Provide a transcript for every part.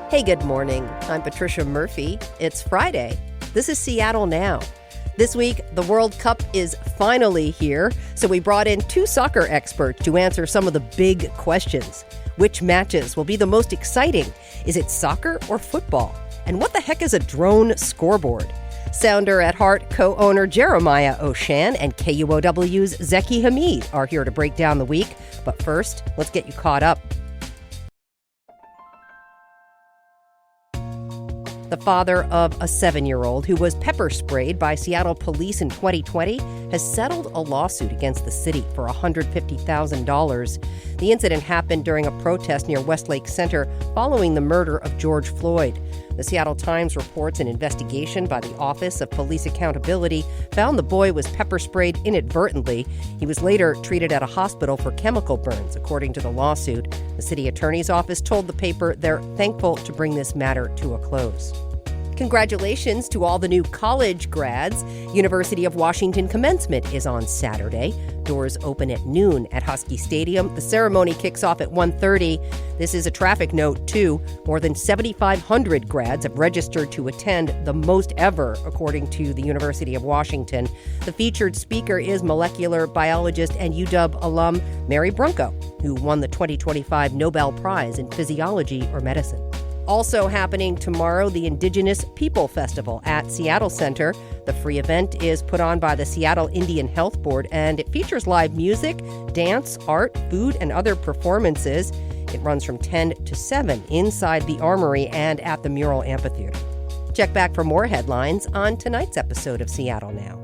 Hey, good morning. I'm Patricia Murphy. It's Friday. This is Seattle Now. This week, the World Cup is finally here, so we brought in two soccer experts to answer some of the big questions. Which matches will be the most exciting? Is it soccer or football? And what the heck is a drone scoreboard? Sounder at heart co-owner Jeremiah Oshan and KUOW's Zaki Hamid are here to break down the week. But first, let's get you caught up. The father of a 7-year-old who was pepper sprayed by Seattle police in 2020 has settled a lawsuit against the city for $150,000. The incident happened during a protest near Westlake Center following the murder of George Floyd. The Seattle Times reports an investigation by the Office of Police Accountability found the boy was pepper sprayed inadvertently. He was later treated at a hospital for chemical burns, according to the lawsuit. The city attorney's office told the paper they're thankful to bring this matter to a close. Congratulations to all the new college grads. University of Washington commencement is on Saturday. Doors open at noon at Husky Stadium. The ceremony kicks off at 1:30. This is a traffic note, too. More than 7,500 grads have registered to attend, the most ever, according to the University of Washington. The featured speaker is molecular biologist and UW alum Mary Brunko, who won the 2025 Nobel Prize in Physiology or Medicine. Also happening tomorrow, the Indigenous People Festival at Seattle Center. The free event is put on by the Seattle Indian Health Board, and it features live music, dance, art, food, and other performances. It runs from 10 to 7 inside the Armory and at the Mural Amphitheater. Check back for more headlines on tonight's episode of Seattle Now.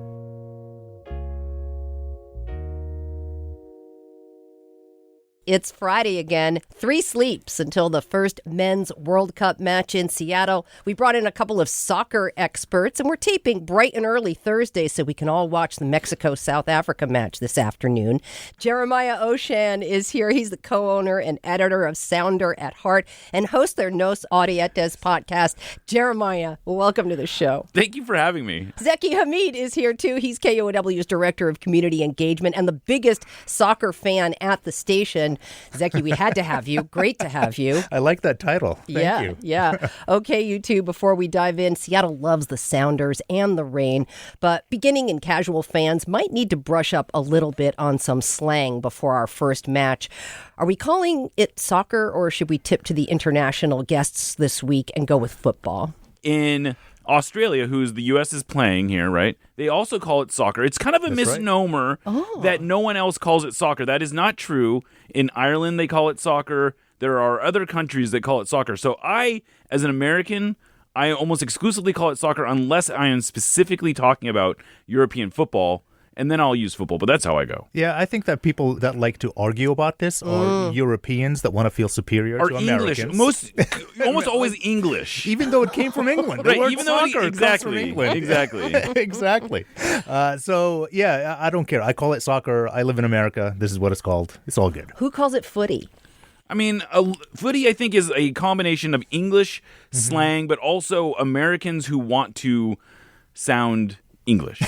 It's Friday again. 3 sleeps until the first men's World Cup match in Seattle. We brought in a couple of soccer experts, and we're taping bright and early Thursday so we can all watch the Mexico-South Africa match this afternoon. Jeremiah Oshan is here. He's the co-owner and editor of Sounder at Heart and hosts their Nos Audietes podcast. Jeremiah, welcome to the show. Thank you for having me. Zaki Hamid is here, too. He's KUOW's director of community engagement and the biggest soccer fan at the station. Zeki, we had to have you. Great to have you. I like that title. Thank you. Yeah. Okay, you two, before we dive in, Seattle loves the Sounders and the rain, but beginning and casual fans might need to brush up a little bit on some slang before our first match. Are we calling it soccer, or should we tip to the international guests this week and go with football? In Australia, who's the U.S. is playing here, right? They also call it soccer. It's kind of a misnomer that no one else calls it soccer. That is not true. In Ireland, they call it soccer. There are other countries that call it soccer. So I, as an American, I almost exclusively call it soccer unless I am specifically talking about European football. And then I'll use football, but that's how I go. Yeah, I think that people that like to argue about this are Europeans that want to feel superior to English. Americans. Almost always English. Even though it came from England. Right, even though soccer comes from England. Exactly. Exactly. So, yeah, I don't care. I call it soccer. I live in America. This is what it's called. It's all good. Who calls it footy? I mean, footy, I think, is a combination of English slang, but also Americans who want to sound English.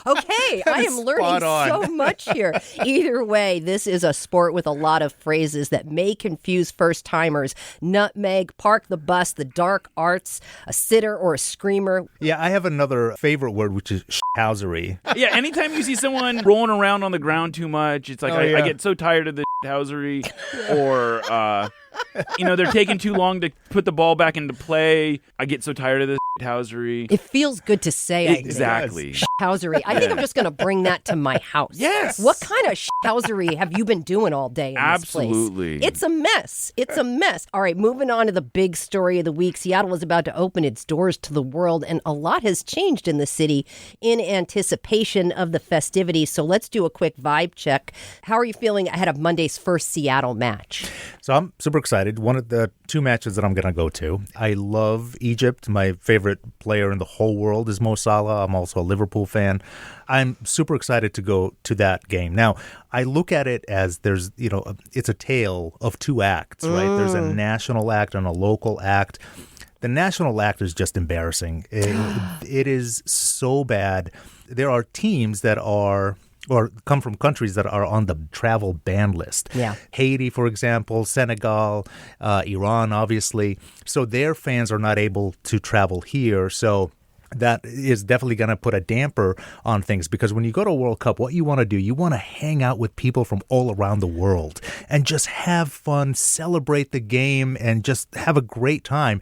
Okay, I am learning so much here. Either way, this is a sport with a lot of phrases that may confuse first-timers. Nutmeg, park the bus, the dark arts, a sitter or a screamer. Yeah, I have another favorite word, which is shithousery. Yeah, anytime you see someone rolling around on the ground too much, it's like, I get so tired of the shithousery. Or, they're taking too long to put the ball back into play. I get so tired of this shithousery. It feels good to say, Exactly. Shithousery. I think I'm just going to bring that to my house. Yes. What kind of shithousery have you been doing all day in this place? Absolutely. It's a mess. It's a mess. All right, moving on to the big story of the week. Seattle is about to open its doors to the world, and a lot has changed in the city in anticipation of the festivities. So let's do a quick vibe check. How are you feeling ahead of Monday's first Seattle match? So I'm super excited. One of the 2 matches that I'm going to go to. I love Egypt. My favorite player in the whole world is Mo Salah. I'm also a Liverpool fan. I'm super excited to go to that game. Now, I look at it as it's a tale of 2 acts, right? There's a national act and a local act. The national act is just embarrassing. It is so bad. There are teams that are or come from countries that are on the travel ban list. Yeah. Haiti, for example, Senegal, Iran, obviously. So their fans are not able to travel here. So that is definitely going to put a damper on things, because when you go to a World Cup, what you want to do, you want to hang out with people from all around the world and just have fun, celebrate the game, and just have a great time.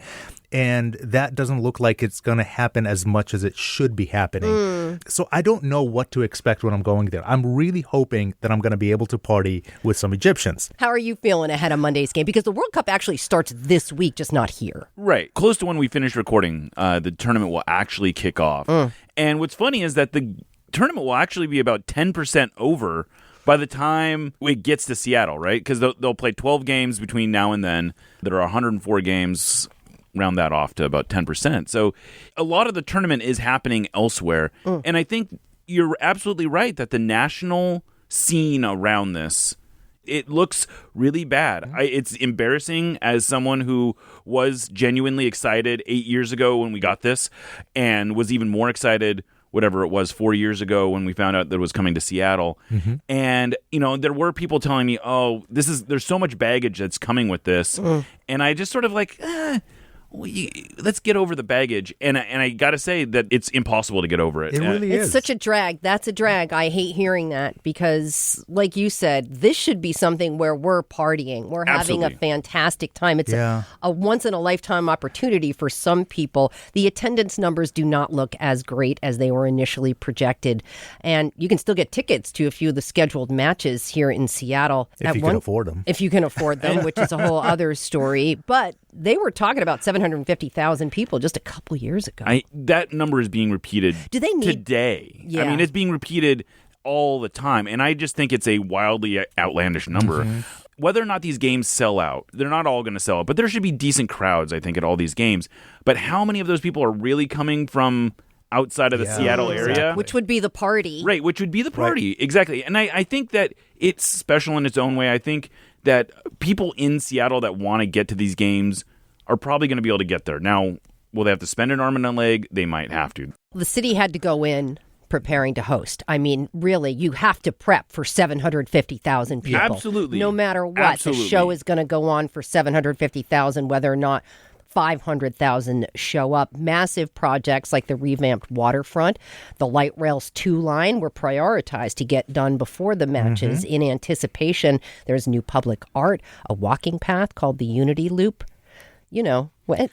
And that doesn't look like it's going to happen as much as it should be happening. So I don't know what to expect when I'm going there. I'm really hoping that I'm going to be able to party with some Egyptians. How are you feeling ahead of Monday's game? Because the World Cup actually starts this week, just not here. Right. Close to when we finish recording, the tournament will actually kick off. And what's funny is that the tournament will actually be about 10% over by the time it gets to Seattle, right? Because they'll play 12 games between now and then. There are 104 games. Round that off to about 10%. So a lot of the tournament is happening elsewhere. And I think you're absolutely right that the national scene around this, it looks really bad. It's embarrassing as someone who was genuinely excited 8 years ago when we got this, and was even more excited whatever it was 4 years ago when we found out that it was coming to Seattle. And, there were people telling me, there's so much baggage that's coming with this. And I just sort of like, let's get over the baggage. And I got to say that it's impossible to get over it. It really is. It's such a drag. That's a drag. I hate hearing that because, like you said, this should be something where we're partying. We're having a fantastic time. It's a once-in-a-lifetime opportunity for some people. The attendance numbers do not look as great as they were initially projected. And you can still get tickets to a few of the scheduled matches here in Seattle. If you can afford them. If you can afford them, which is a whole other story. But they were talking about 750,000 people just a couple years ago. That number is being repeated today. Yeah. I mean, it's being repeated all the time. And I just think it's a wildly outlandish number. Whether or not these games sell out, they're not all going to sell out. But there should be decent crowds, I think, at all these games. But how many of those people are really coming from outside of the Seattle area? Exactly. Which would be the party. Right, which would be the party. Right. Exactly. And I think that it's special in its own way. I think that people in Seattle that want to get to these games are probably going to be able to get there. Now, will they have to spend an arm and a leg? They might have to. The city had to go in preparing to host. I mean, really, you have to prep for 750,000 people. Absolutely. No matter what, Absolutely. The show is going to go on for 750,000, whether or not 500,000 show up. Massive projects like the revamped waterfront, the light rails 2 line were prioritized to get done before the matches in anticipation. There's new public art, a walking path called the Unity Loop.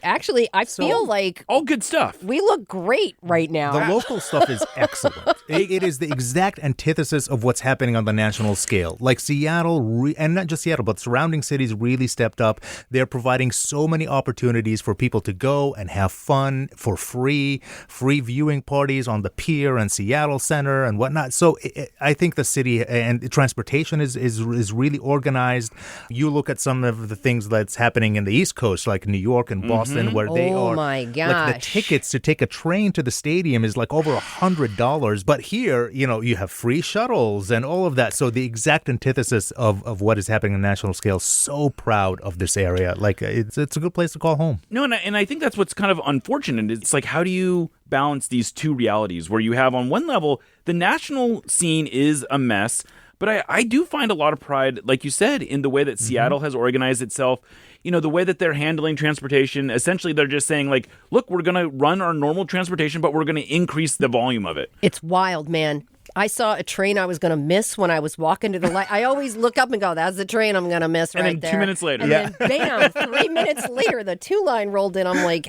Actually, I feel like all good stuff. We look great right now. The local stuff is excellent. It is the exact antithesis of what's happening on the national scale. Like Seattle, and not just Seattle, but surrounding cities really stepped up. They're providing so many opportunities for people to go and have fun for free viewing parties on the pier and Seattle Center and whatnot. So I think the city and transportation is really organized. You look at some of the things that's happening in the East Coast, like New York and Boston, where they are. Oh my gosh! Like the tickets to take a train to the stadium is like over $100. But here, you have free shuttles and all of that. So the exact antithesis of what is happening on a national scale. So proud of this area. Like it's a good place to call home. No, and I think that's what's kind of unfortunate. It's like, how do you balance these two realities where you have on one level the national scene is a mess, but I do find a lot of pride, like you said, in the way that Seattle has organized itself. The way that they're handling transportation. Essentially, they're just saying, like, look, we're going to run our normal transportation, but we're going to increase the volume of it. It's wild, man. I saw a train I was going to miss when I was walking to the light. I always look up and go, that's the train I'm going to miss right there. And then 2 minutes later. And then bam, 3 minutes later, the 2 line rolled in. I'm like,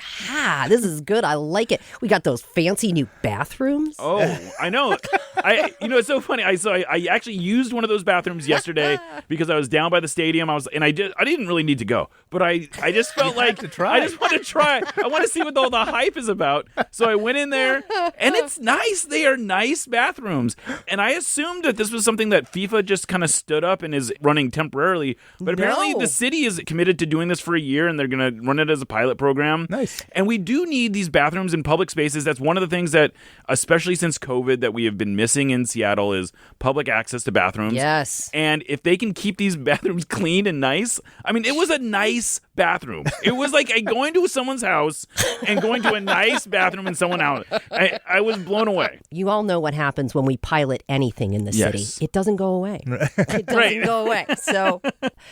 this is good. I like it. We got those fancy new bathrooms. Oh, I know. It's so funny. I actually used one of those bathrooms yesterday because I was down by the stadium. I didn't really need to go, but I just felt like I just want to try. I want to see what all the hype is about. So I went in there, and it's nice. They are nice bathrooms. And I assumed that this was something that FIFA just kind of stood up and is running temporarily. But apparently the city is committed to doing this for a year, and they're going to run it as a pilot program. Nice. And we do need these bathrooms in public spaces. That's one of the things that, especially since COVID, that we have been missing in Seattle is public access to bathrooms. Yes. And if they can keep these bathrooms clean and nice, I mean, it was a nice nice bathroom. It was like going to someone's house and going to a nice bathroom and someone out. I was blown away. You all know what happens when we pilot anything in the city. It doesn't go away. It doesn't go away. So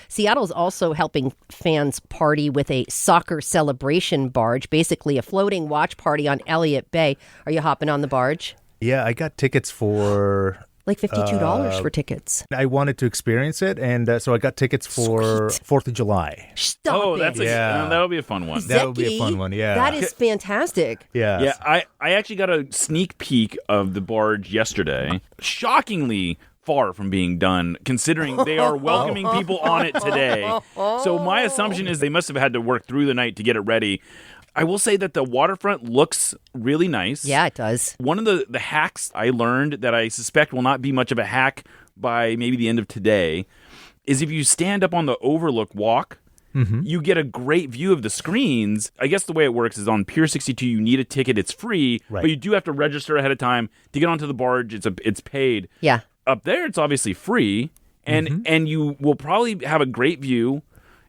Seattle's also helping fans party with a soccer celebration barge, basically a floating watch party on Elliott Bay. Are you hopping on the barge? Yeah, I got tickets for... Like $52 for tickets. I wanted to experience it, and so I got tickets for 4th of July. Stop it. That'll be a fun one. That would be a fun one, yeah. That is fantastic. Yeah, I actually got a sneak peek of the barge yesterday. Shockingly far from being done, considering they are welcoming people on it today. So my assumption is they must have had to work through the night to get it ready. I will say that the waterfront looks really nice. Yeah, it does. One of the hacks I learned that I suspect will not be much of a hack by maybe the end of today is if you stand up on the overlook walk, you get a great view of the screens. I guess the way it works is on Pier 62, you need a ticket. It's free, but you do have to register ahead of time. To get onto the barge, it's paid. Yeah. Up there, it's obviously free, and you will probably have a great view.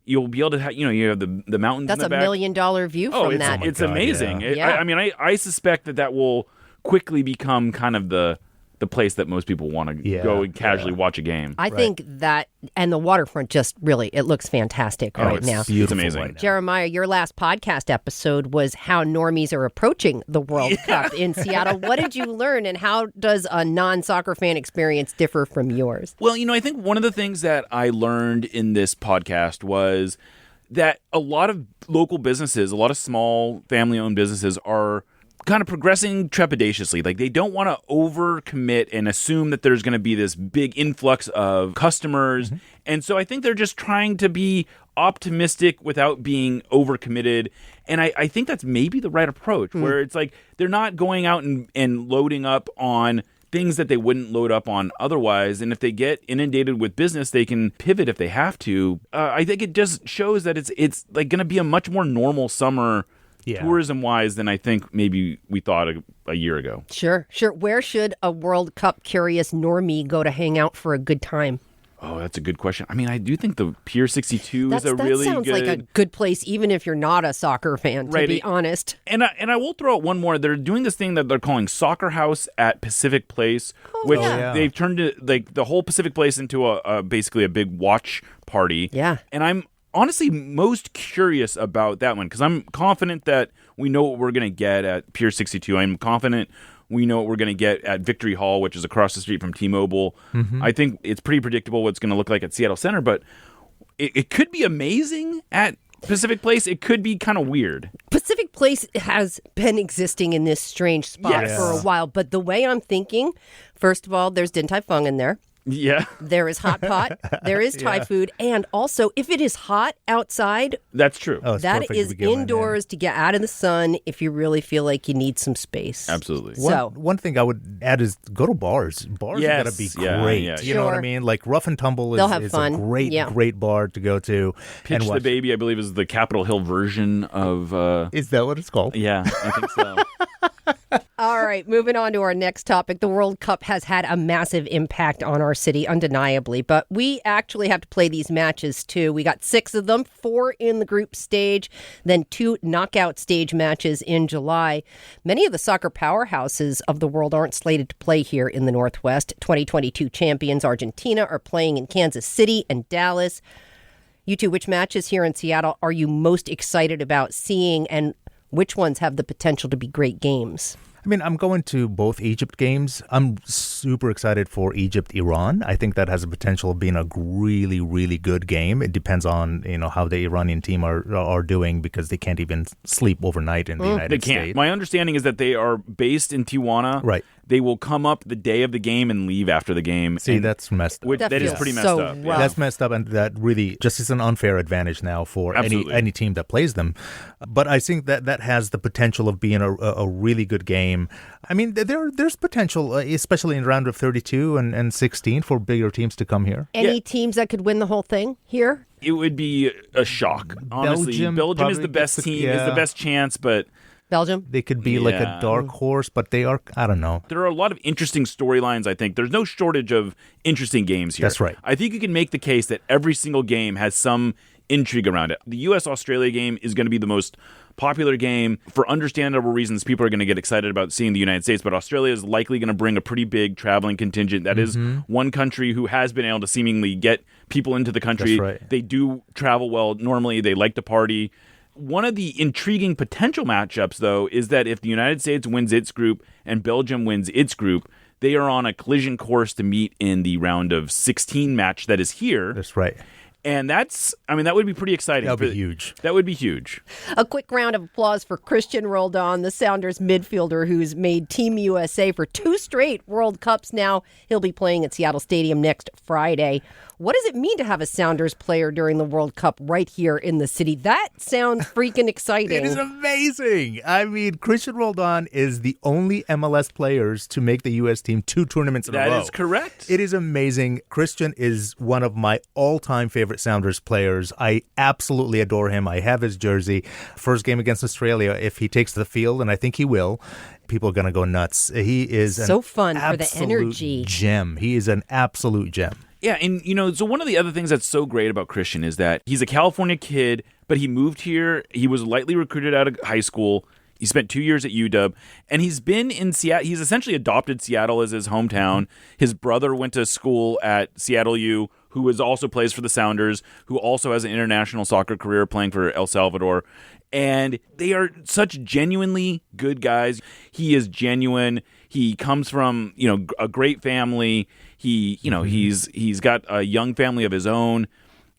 You'll be able to have, you have the mountains in the back. That's $1 million view from that. It's amazing. Yeah. I suspect that will quickly become kind of the place that most people want to go and casually watch a game. I think that, and the waterfront just really, it looks fantastic now. It's amazing. Right now. Jeremiah, your last podcast episode was how normies are approaching the World Cup in Seattle. What did you learn, and how does a non-soccer fan experience differ from yours? Well, I think one of the things that I learned in this podcast was that a lot of local businesses, a lot of small family-owned businesses are kind of progressing trepidatiously. Like, they don't want to overcommit and assume that there's going to be this big influx of customers. And so I think they're just trying to be optimistic without being overcommitted. And I think that's maybe the right approach, where it's like they're not going out and loading up on things that they wouldn't load up on otherwise. And if they get inundated with business, they can pivot if they have to. I think it just shows that it's like going to be a much more normal summer tourism-wise than I think maybe we thought a year ago. Sure. Where should a World Cup curious normie go to hang out for a good time? Oh, that's a good question. I do think the Pier 62 is a really good... That sounds like a good place, even if you're not a soccer fan, to be honest. And I will throw out one more. They're doing this thing that they're calling Soccer House at Pacific Place, which they've turned it, like, the whole Pacific Place into a basically a big watch party. Yeah. And I'm honestly most curious about that one, because I'm confident that we know what we're going to get at Pier 62. I'm confident we know what we're going to get at Victory Hall, which is across the street from T-Mobile. I think it's pretty predictable what it's going to look like at Seattle Center, but it could be amazing at Pacific Place. It could be kind of weird. Pacific Place has been existing in this strange spot for a while, but the way I'm thinking, first of all, there's Din Tai Fung in there. Yeah. There is hot pot. There is Thai food. And also, if it is hot outside, that's true. That is indoors to get out of the sun if you really feel like you need some space. Absolutely. One thing I would add is go to bars. Bars are going to be great. Yeah. You know what I mean? Like Rough and Tumble is a great bar to go to. Pitch the Baby, I believe, is the Capitol Hill version of... Is that what it's called? Yeah, I think so. All right, moving on to our next topic. The World Cup has had a massive impact on our city, undeniably, but we actually have to play these matches too. We got 6 of them, 4 in the group stage, then 2 knockout stage matches in July. Many of the soccer powerhouses of the world aren't slated to play here in the Northwest. 2022 champions Argentina are playing in Kansas City and Dallas. You two, which matches here in Seattle are you most excited about seeing, and which ones have the potential to be great games? I'm going to both Egypt games. I'm super excited for Egypt-Iran. I think that has the potential of being a really, really good game. It depends on, how the Iranian team are doing, because they can't even sleep overnight in the United States. My understanding is that they are based in Tijuana. Right. They will come up the day of the game and leave after the game. See, that's messed up. That is pretty messed up. Rough. That's messed up, and that really just is an unfair advantage now for any team that plays them. But I think that has the potential of being a really good game. There's potential, especially in round of 32 and 16, for bigger teams to come here. Any teams that could win the whole thing here? It would be a shock. Honestly, Belgium is the best team, is the best chance, but... Belgium? They could be like a dark horse, but they are, I don't know. There are a lot of interesting storylines, I think. There's no shortage of interesting games here. That's right. I think you can make the case that every single game has some intrigue around it. The U.S.-Australia game is going to be the most popular game. For understandable reasons, people are going to get excited about seeing the United States, but Australia is likely going to bring a pretty big traveling contingent. That is one country who has been able to seemingly get people into the country. That's right. They do travel well normally. They like to party. One of the intriguing potential matchups, though, is that if the United States wins its group and Belgium wins its group, they are on a collision course to meet in the round of 16 match that is here. That's right. And that would be pretty exciting. That would be huge. That would be huge. A quick round of applause for Christian Roldan, the Sounders midfielder who's made Team USA for 2 straight World Cups now. He'll be playing at Seattle Stadium next Friday. What does it mean to have a Sounders player during the World Cup right here in the city? That sounds freaking exciting. It is amazing. I mean, Christian Roldan is the only MLS players to make the U.S. team 2 tournaments in a row. That is correct. It is amazing. Christian is one of my all-time favorite Sounders players. I absolutely adore him. I have his jersey. First game against Australia, if he takes the field, and I think he will, people are going to go nuts. He is so fun for the absolute energy. Gem. He is an absolute gem. Yeah, and so one of the other things that's so great about Christian is that he's a California kid, but he moved here. He was lightly recruited out of high school. He spent 2 years at UW, and he's been in Seattle. He's essentially adopted Seattle as his hometown. His brother went to school at Seattle U, who also plays for the Sounders, who also has an international soccer career playing for El Salvador. And they are such genuinely good guys. He is genuine. He comes from, a great family. He's got a young family of his own.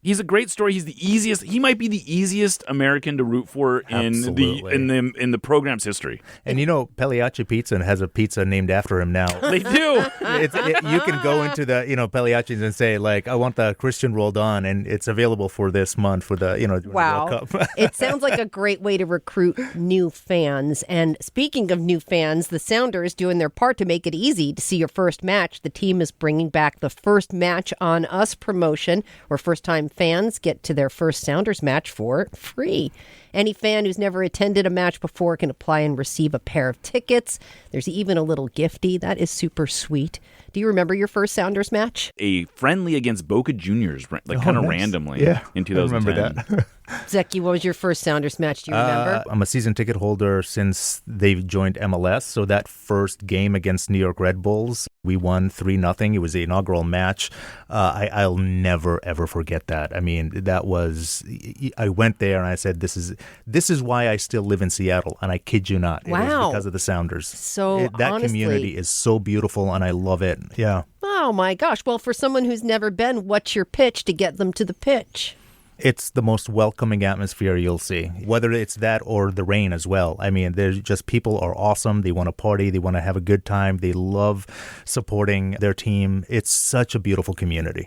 He's a great story. He's the easiest. He might be the easiest American to root for in the program's history. And Pagliacci Pizza has a pizza named after him now. They do. You can go into the Pagliacci's and say I want the Christian Roldan, and it's available for this month for the wow. World Cup. It sounds like a great way to recruit new fans. And speaking of new fans, the Sounders doing their part to make it easy to see your first match. The team is bringing back the First Match on Us promotion, where first-time fans get to their first Sounders match for free. Any fan who's never attended a match before can apply and receive a pair of tickets. There's even a little gifty. That is super sweet. Do you remember your first Sounders match? A friendly against Boca Juniors, kind of randomly in 2010. I remember that. Zeki, what was your first Sounders match? Do you remember? I'm a season ticket holder since they've joined MLS. So that first game against New York Red Bulls, we won 3-0. It was the inaugural match. I'll never, ever forget that. I mean, I went there and I said, this is why I still live in Seattle. And I kid you not. Wow. It is because of the Sounders. So that honestly, community is so beautiful and I love it. Yeah. Oh my gosh. Well, for someone who's never been, what's your pitch to get them to the pitch? It's the most welcoming atmosphere you'll see, whether it's that or the rain as well. I mean, there's just people are awesome. They want to party. They want to have a good time. They love supporting their team. It's such a beautiful community.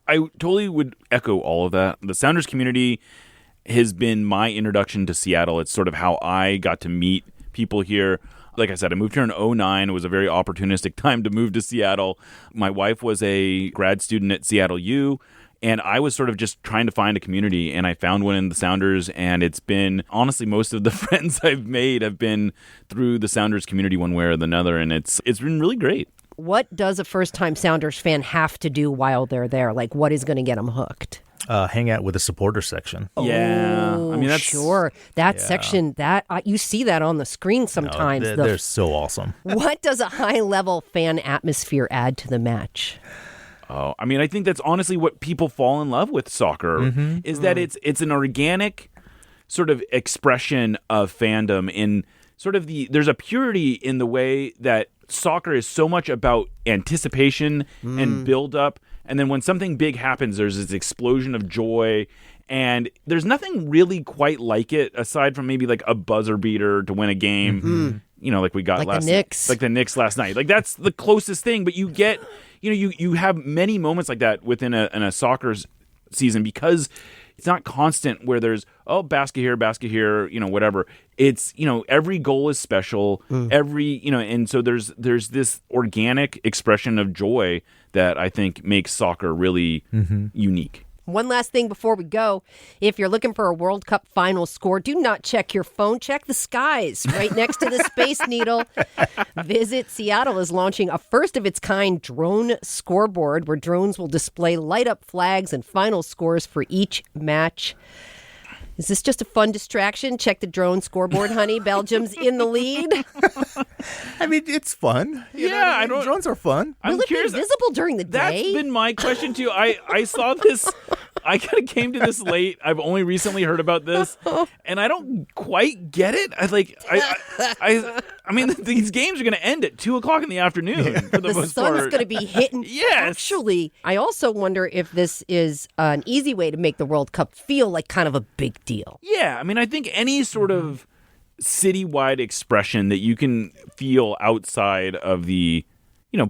I totally would echo all of that. The Sounders community has been my introduction to Seattle. It's sort of how I got to meet people here. Like I said, I moved here in 2009. It was a very opportunistic time to move to Seattle. My wife was a grad student at Seattle U. And I was sort of just trying to find a community, and I found one in the Sounders, and it's been, honestly, most of the friends I've made have been through the Sounders community one way or another, and it's been really great. What does a first-time Sounders fan have to do while they're there? What is going to get them hooked? Hang out with the supporter section. Yeah. Oh, I mean, that's sure. That section, you see that on the screen sometimes. No, they're so awesome. What does a high-level fan atmosphere add to the match? Oh, I mean, I think that's honestly what people fall in love with soccer is that it's an organic sort of expression of fandom in sort of there's a purity in the way that soccer is so much about anticipation and build up. And then when something big happens, there's this explosion of joy. And there's nothing really quite like it aside from maybe a buzzer beater to win a game. Like we got last night. Like the Knicks last night. That's the closest thing. But you get, you have many moments like that within a soccer season because it's not constant where there's, basket here, whatever. It's, every goal is special. And so there's this organic expression of joy that I think makes soccer really unique. One last thing before we go. If you're looking for a World Cup final score, do not check your phone. Check the skies right next to the Space Needle. Visit Seattle is launching a first-of-its-kind drone scoreboard where drones will display light-up flags and final scores for each match. Is this just a fun distraction? Check the drone scoreboard, honey. Belgium's in the lead. I mean, it's fun. I don't. Drones are fun. Will it be visible during the day? That's been my question too. I saw this. I kind of came to this late. I've only recently heard about this, and I don't quite get it. I mean, these games are going to end at 2:00 in the afternoon for the most part. The sun's going to be hitting. Yes. Actually, I also wonder if this is an easy way to make the World Cup feel like kind of a big deal. Yeah, I mean, I think any sort of citywide expression that you can feel outside of the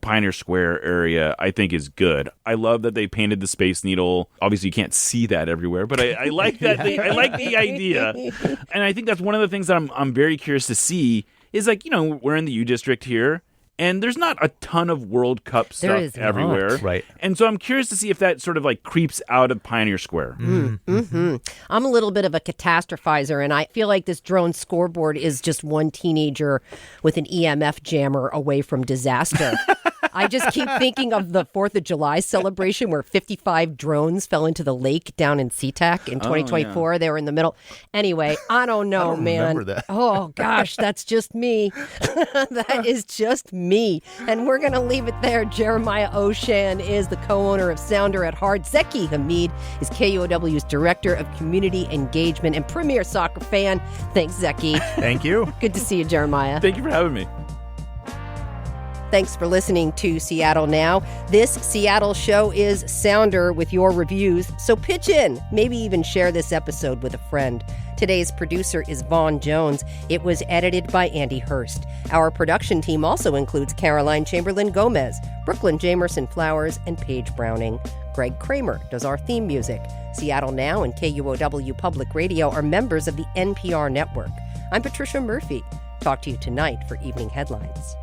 Pioneer Square area, I think is good. I love that they painted the Space Needle. Obviously, you can't see that everywhere, but I like that. I like the idea, and I think that's one of the things that I'm very curious to see. Is we're in the U District here, and there's not a ton of World Cup stuff everywhere, right? And so I'm curious to see if that sort of creeps out of Pioneer Square. Mm-hmm. I'm a little bit of a catastrophizer, and I feel like this drone scoreboard is just one teenager with an EMF jammer away from disaster. I just keep thinking of the 4th of July celebration where 55 drones fell into the lake down in SeaTac in 2024. They were in the middle. Anyway, I don't know, man. Remember that. Oh, gosh, that's just me. That is just me. And we're going to leave it there. Jeremiah Oshan is the co-owner of Sounder at Heart. Zaki Hamid is KUOW's Director of Community Engagement and premier soccer fan. Thanks, Zaki. Thank you. Good to see you, Jeremiah. Thank you for having me. Thanks for listening to Seattle Now. This Seattle show is Sounder with your reviews, so pitch in. Maybe even share this episode with a friend. Today's producer is Vaughn Jones. It was edited by Andy Hurst. Our production team also includes Caroline Chamberlain Gomez, Brooklyn Jamerson Flowers, and Paige Browning. Greg Kramer does our theme music. Seattle Now and KUOW Public Radio are members of the NPR network. I'm Patricia Murphy. Talk to you tonight for Evening Headlines.